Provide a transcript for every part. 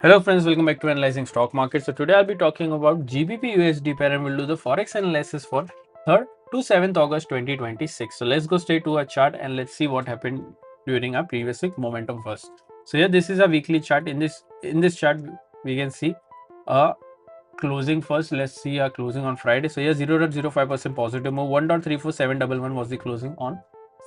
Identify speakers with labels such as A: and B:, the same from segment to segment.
A: Hello friends, welcome back to Analyzing Stock Market. So today I'll be talking about GBP USD pair and we'll do the Forex analysis for 3rd to 7th August 2026. So let's go straight to our chart and let's see what happened during our previous week momentum first. So here this is a weekly chart. In this chart we can see a closing first. Let's see our closing on Friday. So here 0.05% positive move, 1.347111 was the closing on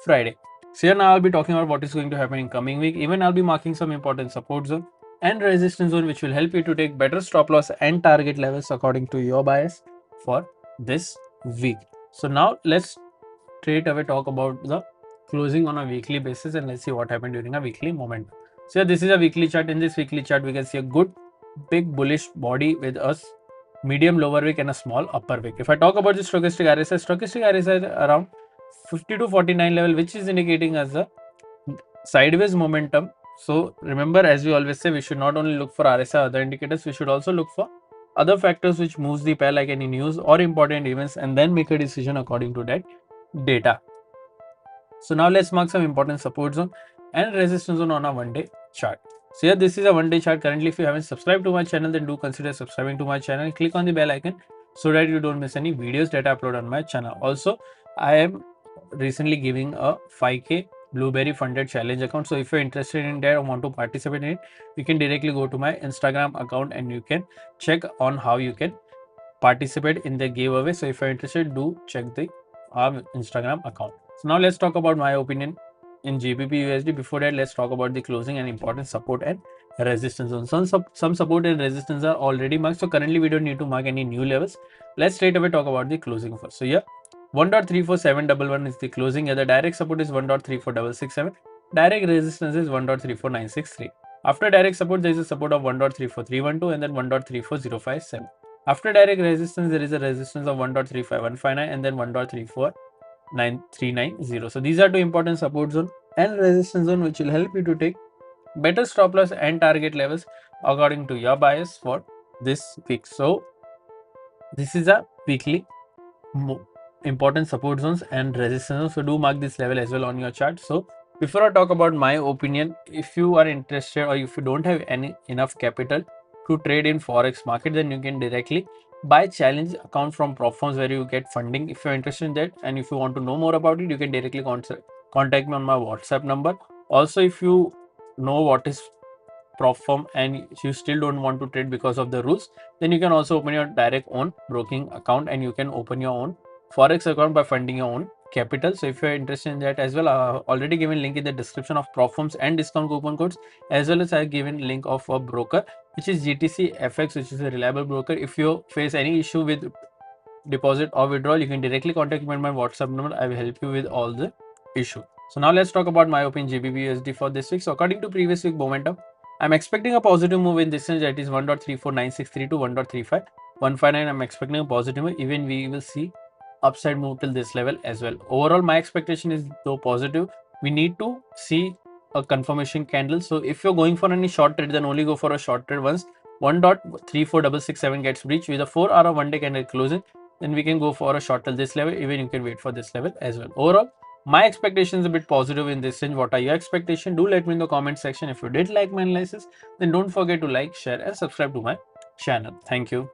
A: Friday. So here now I'll be talking about what is going to happen in coming week. Even I'll be marking some important support zone and resistance zone which will help you to take better stop loss and target levels according to your bias for this week. So now let's straight away talk about the closing on a weekly basis and let's see what happened during a weekly momentum. So here this is a weekly chart. In this weekly chart we can see a good big bullish body with a medium lower wick and a small upper wick. If I talk about the stochastic RSI is around 50 to 49 level, which is indicating as a sideways momentum. So remember, as we always say, we should not only look for RSI other indicators, we should also look for other factors which moves the pair like any news or important events and then make a decision according to that data. So now let's mark some important support zone and resistance zone on a one-day chart. So here this is a one-day chart. Currently, if you haven't subscribed to my channel, then do consider subscribing to my channel. Click on the bell icon so that you don't miss any videos that I upload on my channel. Also, I am recently giving a 5k Blueberry funded challenge account. So if you're interested in that or want to participate in it, you can directly go to my Instagram account and you can check on how you can participate in the giveaway. So if you're interested, do check the Instagram account. So now let's talk about my opinion in GBP USD. Before that, let's talk about the closing and important support and resistance zone. Some support and resistance are already marked. So currently we don't need to mark any new levels. Let's straight away talk about the closing first. So here 1.34711 is the closing. Here the direct support is 1.34667. Direct resistance is 1.34963. After direct support, there is a support of 1.34312 and then 1.34057. After direct resistance, there is a resistance of 1.35159 and then 1.34990. So these are two important support zone and resistance zone which will help you to take better stop loss and target levels according to your bias for this week. So this is a weekly important support zones and resistance zones. So do mark this level as well on your chart. So before I talk about my opinion, if you are interested or if you don't have enough capital to trade in forex market, then you can directly buy challenge account from prop firms where you get funding. If you're interested in that and if you want to know more about it, you can directly contact me on my WhatsApp number. Also, if you know what is prop firm and you still don't want to trade because of the rules, then you can also open your direct own broking account and you can open your own forex account by funding your own capital. So if you're interested in that as well, I have already given link in the description of prop firms and discount coupon codes, as well as I have given link of a broker which is GTC FX, which is a reliable broker. If you face any issue with deposit or withdrawal, you can directly contact me on my WhatsApp number. I will help you with all the issue. So now let's talk about my opinion GBP USD for this week. So according to previous week momentum, I'm expecting a positive move in this range, that is 1.34963 to 1.35159. I'm expecting a positive move. Even we will see upside move till this level as well. Overall, my expectation is though positive. We need to see a confirmation candle. So if you're going for any short trade, then only go for a short trade once 1.34667 gets breached with a 4-hour one-day candle closing. Then we can go for a short till this level. Even you can wait for this level as well. Overall, my expectation is a bit positive in this range. What are your expectations? Do let me in the comment section. If you did like my analysis, then don't forget to like, share and subscribe to my channel. Thank you.